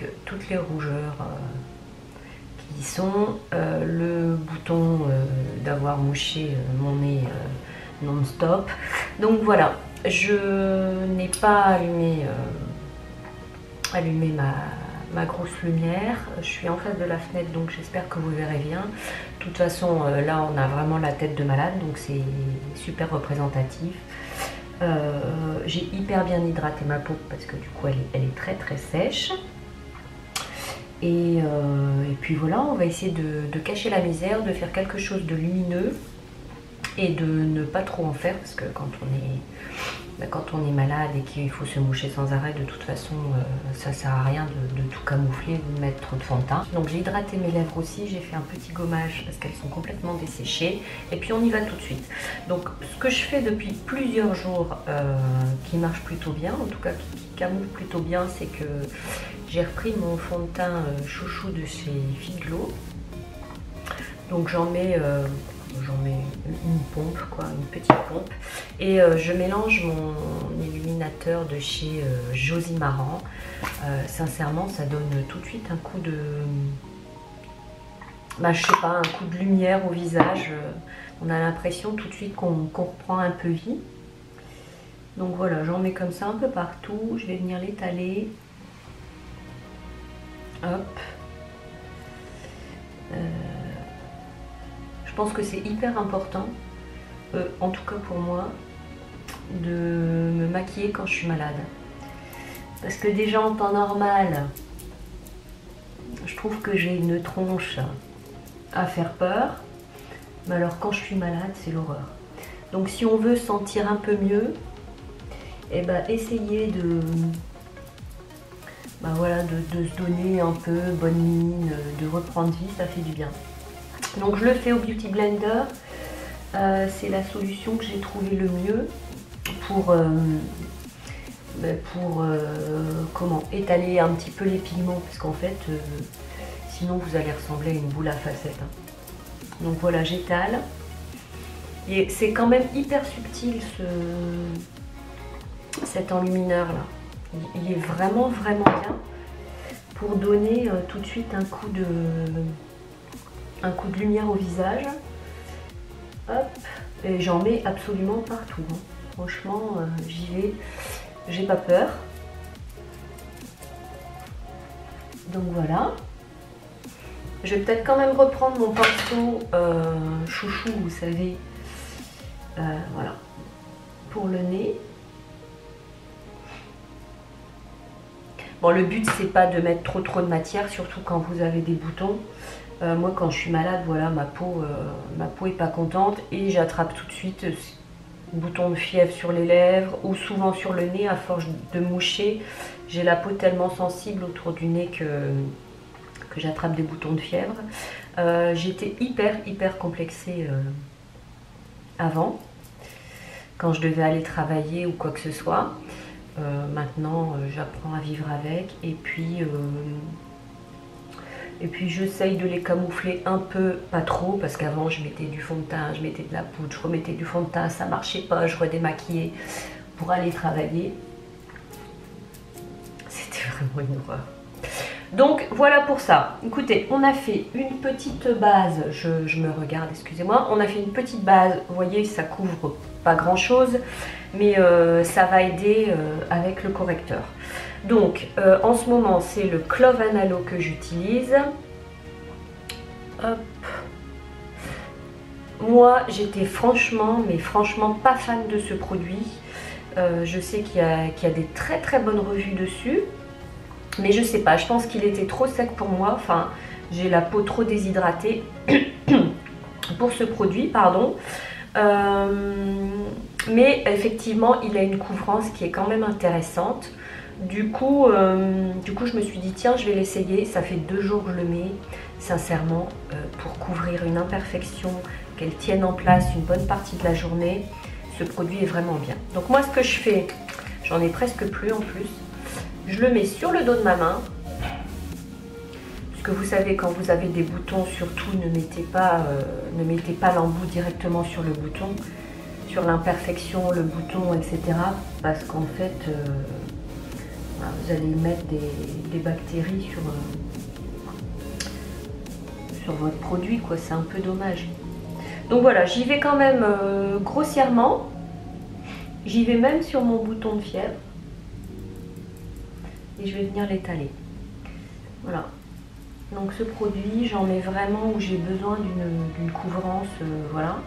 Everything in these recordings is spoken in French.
avec toutes les rougeurs qui y sont, le bouton d'avoir mouché mon nez non-stop. Donc voilà, je n'ai pas allumé ma grosse lumière. Je suis en face de la fenêtre, donc j'espère que vous verrez bien. De toute façon, là on a vraiment la tête de malade, donc c'est super représentatif. J'ai hyper bien hydraté ma peau parce que du coup elle est très très sèche. Et puis voilà, on va essayer de cacher la misère, de faire quelque chose de lumineux et de ne pas trop en faire, parce que quand on est malade et qu'il faut se moucher sans arrêt, de toute façon ça sert à rien de tout camoufler, de mettre trop de fond de teint. Donc j'ai hydraté mes lèvres aussi, j'ai fait un petit gommage parce qu'elles sont complètement desséchées, et puis on y va tout de suite. Donc ce que je fais depuis plusieurs jours qui marche plutôt bien, en tout cas qui camoufle plutôt bien, c'est que j'ai repris mon fond de teint chouchou de chez Figlo. Donc j'en mets une pompe, quoi, une petite pompe, et je mélange mon illuminateur de chez Josie-Maran. Sincèrement, ça donne tout de suite un coup de, je sais pas, un coup de lumière au visage. On a l'impression tout de suite qu'on reprend un peu vie. Donc voilà, j'en mets comme ça un peu partout. Je vais venir l'étaler. Hop. Je pense que c'est hyper important, en tout cas pour moi, de me maquiller quand je suis malade. Parce que déjà en temps normal, je trouve que j'ai une tronche à faire peur. Mais alors quand je suis malade, c'est l'horreur. Donc si on veut sentir un peu mieux, eh ben, essayez de se donner un peu bonne mine, de reprendre vie, ça fait du bien. Donc je le fais au Beauty Blender, c'est la solution que j'ai trouvé le mieux pour étaler un petit peu les pigments, parce qu'en fait sinon vous allez ressembler à une boule à facettes. Donc voilà, j'étale, et c'est quand même hyper subtil cet enlumineur là, il est vraiment bien pour donner tout de suite un coup de lumière au visage. Hop, et j'en mets absolument partout, hein. Franchement, j'y vais, j'ai pas peur. Donc voilà. Je vais peut-être quand même reprendre mon pinceau chouchou, vous savez, voilà, pour le nez. Bon, le but c'est pas de mettre trop de matière, surtout quand vous avez des boutons. Moi quand je suis malade, voilà, ma peau est pas contente, et j'attrape tout de suite bouton de fièvre sur les lèvres ou souvent sur le nez à force de moucher. J'ai la peau tellement sensible autour du nez que j'attrape des boutons de fièvre. J'étais hyper complexée avant, quand je devais aller travailler ou quoi que ce soit. Maintenant j'apprends à vivre avec, et puis j'essaye de les camoufler un peu, pas trop, parce qu'avant je mettais du fond de teint, je mettais de la poudre, je remettais du fond de teint, ça marchait pas, je redémaquillais pour aller travailler. C'était vraiment une horreur. Donc voilà pour ça. Écoutez, on a fait une petite base, je me regarde, excusez-moi, on a fait une petite base, vous voyez, ça couvre pas grand chose, mais ça va aider avec le correcteur. Donc en ce moment c'est le Clove Analo que j'utilise. Hop. Moi j'étais franchement pas fan de ce produit. Je sais qu'il y a des très bonnes revues dessus, mais je sais pas, je pense qu'il était trop sec pour moi. Enfin, j'ai la peau trop déshydratée pour ce produit, pardon. Mais effectivement il a une couvrance qui est quand même intéressante. Du coup je me suis dit tiens, je vais l'essayer. Ça fait 2 jours que je le mets. Sincèrement, pour couvrir une imperfection, qu'elle tienne en place une bonne partie de la journée, ce produit est vraiment bien. Donc moi ce que je fais, j'en ai presque plus en plus, je le mets sur le dos de ma main. Parce que vous savez, quand vous avez des boutons, surtout ne mettez pas l'embout directement sur le bouton, sur l'imperfection, le bouton, etc. Parce qu'en fait, Voilà, vous allez mettre des bactéries sur votre produit, quoi. C'est un peu dommage. Donc voilà, j'y vais quand même grossièrement. J'y vais même sur mon bouton de fièvre. Et je vais venir l'étaler. Voilà. Donc ce produit, j'en mets vraiment où j'ai besoin d'une couvrance, voilà.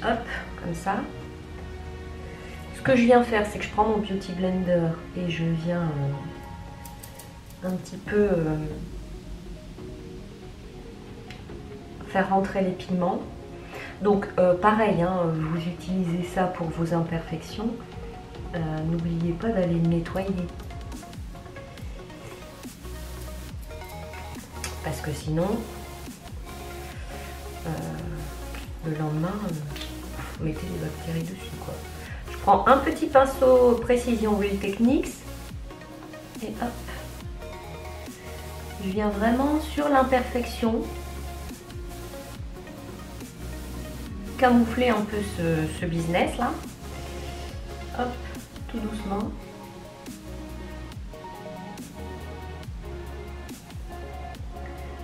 Hop, comme ça. Ce que je viens faire, c'est que je prends mon Beauty Blender et je viens un petit peu faire rentrer les pigments. Donc pareil, hein, vous utilisez ça pour vos imperfections. N'oubliez pas d'aller le nettoyer. Parce que sinon, le lendemain, vous mettez des bactéries dessus, quoi. Je prends un petit pinceau Précision Real Techniques et hop, je viens vraiment sur l'imperfection, camoufler un peu ce business là. Hop, tout doucement.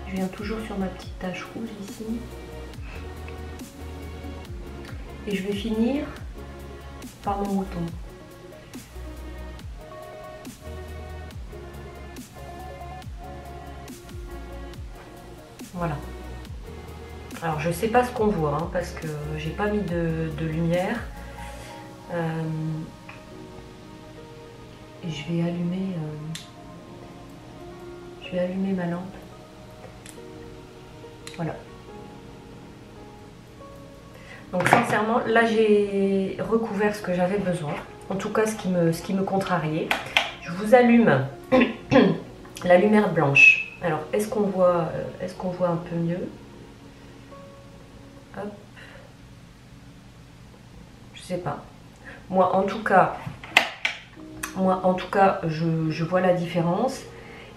Je viens toujours sur ma petite tache rouge ici. Et je vais finir par mon mouton. Voilà. Alors je sais pas ce qu'on voit, hein, parce que j'ai pas mis de lumière. Et je vais allumer ma lampe. Voilà. Donc sincèrement, là j'ai recouvert ce que j'avais besoin. En tout cas, ce qui me contrariait. Je vous allume la lumière blanche. Alors, est-ce qu'on voit un peu mieux? Hop. Je sais pas. Moi, en tout cas, je vois la différence.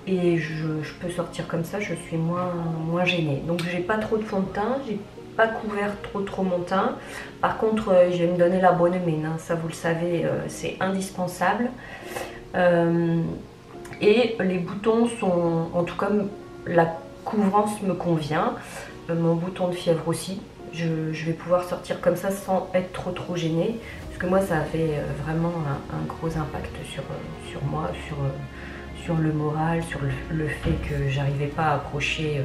Et je peux sortir comme ça, je suis moins gênée. Donc j'ai pas trop de fond de teint, j'ai pas couvert trop mon teint. Par contre, je vais me donner la bonne mine, hein. Ça vous le savez, c'est indispensable. Et les boutons sont, en tout cas, la couvrance me convient. Mon bouton de fièvre aussi. Je vais pouvoir sortir comme ça sans être trop gênée. Parce que moi, ça avait vraiment un gros impact sur moi, sur le moral, sur le fait que j'arrivais pas à approcher,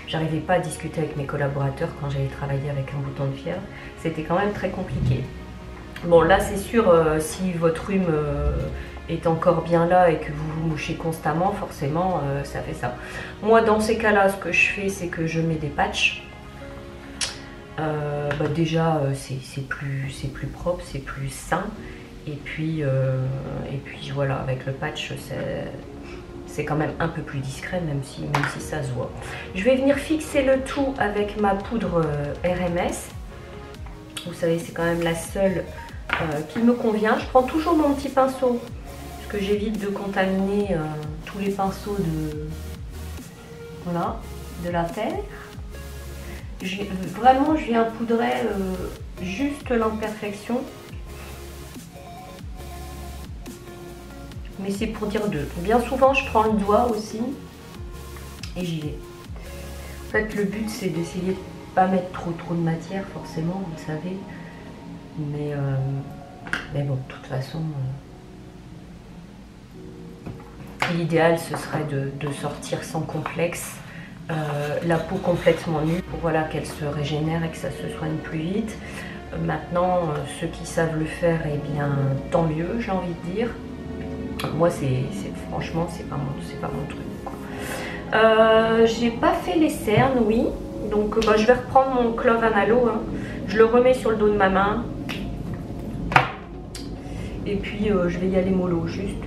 j'arrivais pas à discuter avec mes collaborateurs quand j'allais travailler avec un bouton de fièvre. C'était quand même très compliqué. Bon, là c'est sûr, si votre rhume est encore bien là et que vous vous mouchez constamment, forcément ça fait ça. Moi dans ces cas-là, ce que je fais, c'est que je mets des patchs. Déjà c'est plus propre, c'est plus sain. Et puis voilà, avec le patch, c'est quand même un peu plus discret, même si ça se voit. Je vais venir fixer le tout avec ma poudre RMS. Vous savez, c'est quand même la seule qui me convient. Je prends toujours mon petit pinceau, parce que j'évite de contaminer tous les pinceaux de la terre. Vraiment, je viens poudrer juste l'imperfection. Mais c'est pour dire deux. Bien souvent, je prends le doigt aussi et j'y vais. En fait, le but, c'est d'essayer de ne pas mettre trop de matière, forcément, vous le savez. Mais bon, de toute façon, l'idéal, ce serait de sortir sans complexe, la peau complètement nue, pour voilà, qu'elle se régénère et que ça se soigne plus vite. Maintenant, ceux qui savent le faire, eh bien, tant mieux, j'ai envie de dire. Moi, franchement, c'est pas mon truc, quoi. J'ai pas fait les cernes, oui. Donc, je vais reprendre mon Clove Analo. Hein. Je le remets sur le dos de ma main. Et puis, je vais y aller mollo. Juste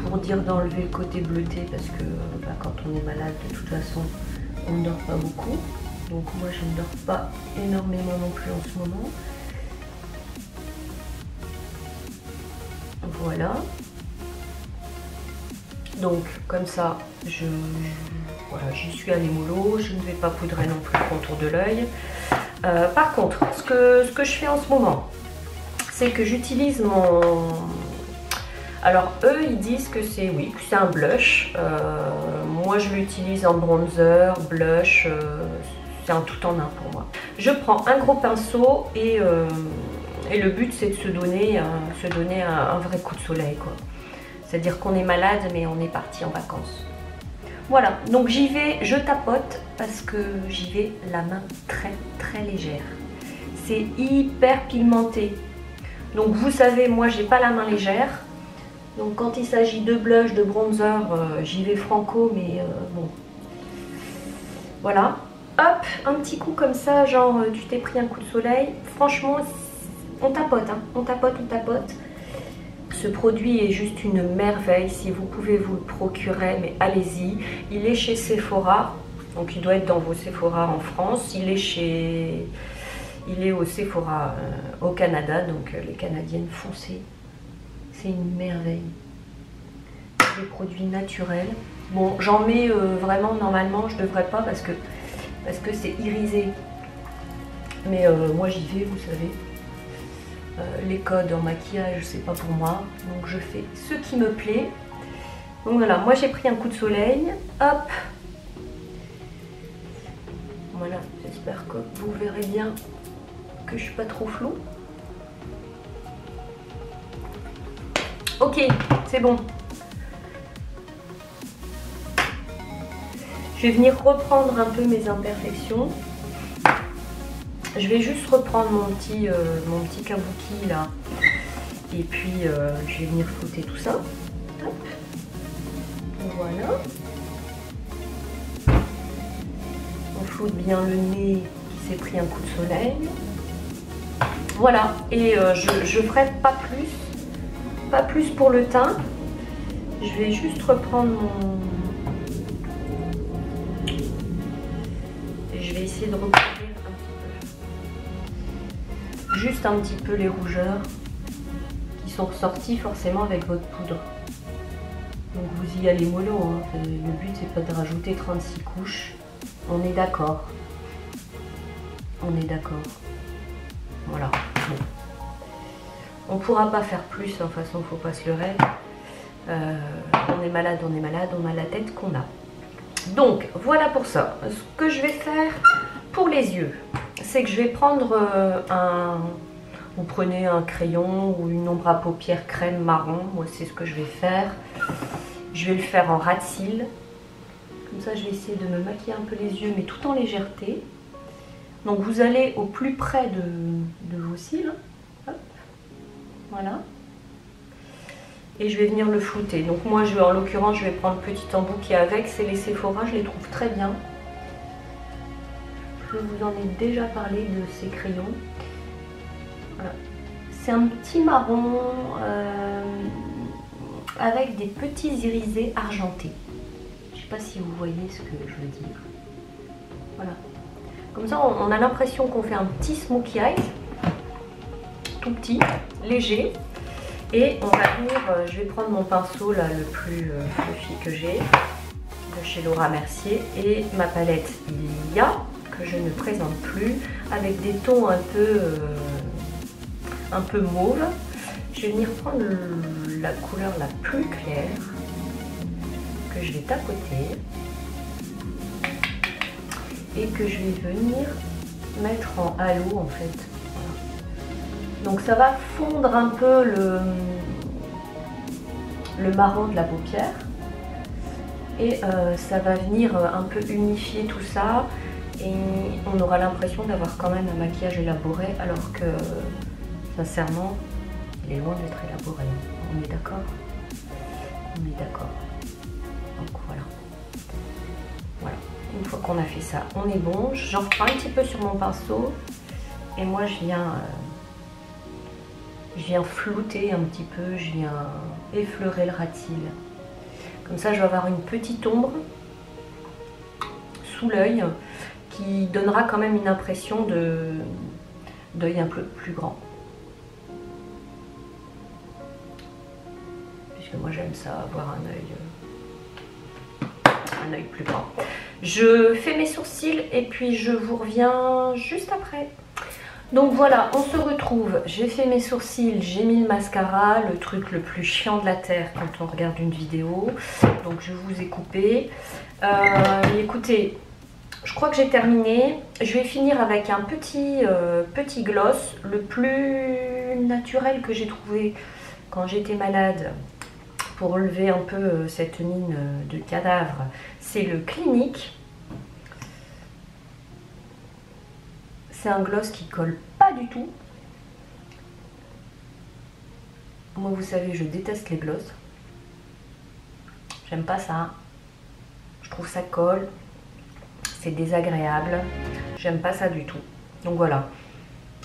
pour dire d'enlever le côté bleuté. Parce que quand on est malade, de toute façon, on ne dort pas beaucoup. Donc, moi, je ne dors pas énormément non plus en ce moment. Voilà. Donc comme ça, j'y suis allée mollo. Je ne vais pas poudrer non plus le contour de l'œil. Par contre, ce que je fais en ce moment, c'est que j'utilise mon... Alors eux ils disent que c'est c'est un blush. Moi je l'utilise en bronzer, blush, c'est un tout en un pour moi. Je prends un gros pinceau et le but c'est de se donner un vrai coup de soleil quoi. C'est-à-dire qu'on est malade mais on est parti en vacances. Voilà, donc j'y vais, je tapote parce que j'y vais la main très très légère. C'est hyper pigmenté. Donc vous savez, moi j'ai pas la main légère. Donc quand il s'agit de blush, de bronzer, j'y vais franco, mais bon. Voilà. Hop, un petit coup comme ça, genre tu t'es pris un coup de soleil. Franchement, on tapote, hein. On tapote, on tapote. Ce produit est juste une merveille. Si vous pouvez vous le procurer, mais allez-y. Il est chez Sephora. Donc il doit être dans vos Sephora en France. Il est au Sephora au Canada. Donc les Canadiennes, foncez. C'est une merveille. Des produits naturels. Bon, j'en mets vraiment normalement, je devrais pas parce que c'est irisé. Mais moi j'y vais, vous savez. Les codes en maquillage, c'est pas pour moi. Donc je fais ce qui me plaît. Donc voilà, moi j'ai pris un coup de soleil. Hop. Voilà, j'espère que vous verrez bien que je suis pas trop floue. Ok, c'est bon. Je vais venir reprendre un peu mes imperfections. Je vais juste reprendre mon petit kabuki là. Et puis je vais venir flouter tout ça. Hop. Voilà. On floute bien le nez qui s'est pris un coup de soleil. Voilà. Et je ferai pas plus pour le teint. Je vais juste reprendre mon... Je vais essayer de recouvrir un petit peu. Juste un petit peu les rougeurs qui sont ressorties forcément avec votre poudre. Donc vous y allez mollo, hein. Le but c'est pas de rajouter 36 couches. On est d'accord. On est d'accord. Voilà. Bon. On ne pourra pas faire plus, de toute façon, faut pas se leurrer. On est malade, on a la tête qu'on a. Donc, voilà pour ça. Ce que je vais faire pour les yeux, c'est que je vais prendre vous prenez un crayon ou une ombre à paupières crème marron. Moi, c'est ce que je vais faire. Je vais le faire en ras de cils. Comme ça, je vais essayer de me maquiller un peu les yeux, mais tout en légèreté. Donc, vous allez au plus près de vos cils. Hop. Voilà. Et je vais venir le flouter. Donc moi, en l'occurrence, je vais prendre le petit embout qui est avec. C'est les Sephora, je les trouve très bien. Je vous en ai déjà parlé de ces crayons. Voilà. C'est un petit marron avec des petits irisés argentés. Je ne sais pas si vous voyez ce que je veux dire. Voilà. Comme ça, on a l'impression qu'on fait un petit smokey eyes. Tout petit, léger. Et on va venir, je vais prendre mon pinceau là le plus fluffy que j'ai, de chez Laura Mercier, et ma palette Ilia, que je ne présente plus, avec des tons un peu mauve. Je vais venir prendre la couleur la plus claire, que je vais tapoter, et que je vais venir mettre en halo en fait. Donc ça va fondre un peu le marron de la paupière et ça va venir un peu unifier tout ça et on aura l'impression d'avoir quand même un maquillage élaboré alors que sincèrement il est loin d'être élaboré. On est d'accord? On est d'accord. Donc voilà. Voilà. Une fois qu'on a fait ça, on est bon. J'en reprends un petit peu sur mon pinceau et moi je viens flouter un petit peu, je viens effleurer le ras de cils. Comme ça, je vais avoir une petite ombre sous l'œil qui donnera quand même une impression d'œil un peu plus grand. Puisque moi, j'aime ça, avoir un œil plus grand. Je fais mes sourcils et puis je vous reviens juste après. Donc voilà, on se retrouve, j'ai fait mes sourcils, j'ai mis le mascara, le truc le plus chiant de la terre quand on regarde une vidéo. Donc je vous ai coupé. Écoutez, je crois que j'ai terminé. Je vais finir avec un petit gloss, le plus naturel que j'ai trouvé quand j'étais malade pour relever un peu cette mine de cadavre. C'est le Clinique. C'est un gloss qui colle pas du tout. Moi, vous savez, je déteste les gloss. J'aime pas ça. Je trouve ça colle. C'est désagréable. J'aime pas ça du tout. Donc voilà.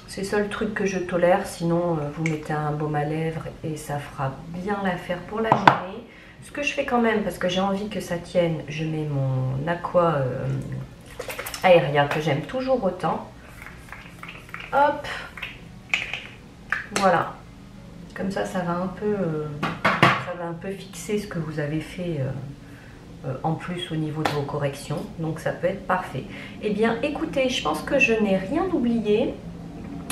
C'est le seul truc que je tolère. Sinon, vous mettez un baume à lèvres et ça fera bien l'affaire pour la journée. Ce que je fais quand même, parce que j'ai envie que ça tienne, je mets mon Aqua Aéria que j'aime toujours autant. Hop, voilà, comme ça va un peu fixer ce que vous avez fait en plus au niveau de vos corrections, donc ça peut être parfait. Eh bien écoutez, je pense que je n'ai rien oublié.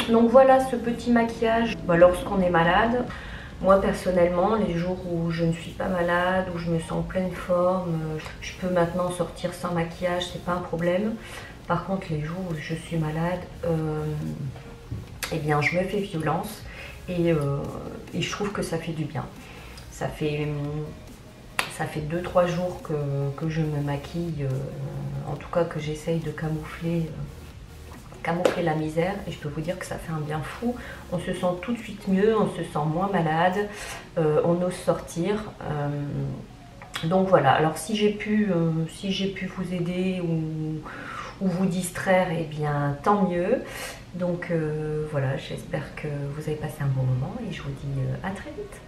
Donc voilà ce petit maquillage lorsqu'on est malade. Moi personnellement, les jours où je ne suis pas malade, où je me sens en pleine forme, je peux maintenant sortir sans maquillage, c'est pas un problème. Par contre, les jours où je suis malade, eh bien, je me fais violence et je trouve que ça fait du bien. Ça fait 2-3 jours que je me maquille, en tout cas que j'essaye de camoufler la misère, et je peux vous dire que ça fait un bien fou. On se sent tout de suite mieux, on se sent moins malade, on ose sortir. Donc voilà, alors si j'ai pu vous aider ou vous distraire, eh bien tant mieux. Donc voilà, j'espère que vous avez passé un bon moment et je vous dis à très vite.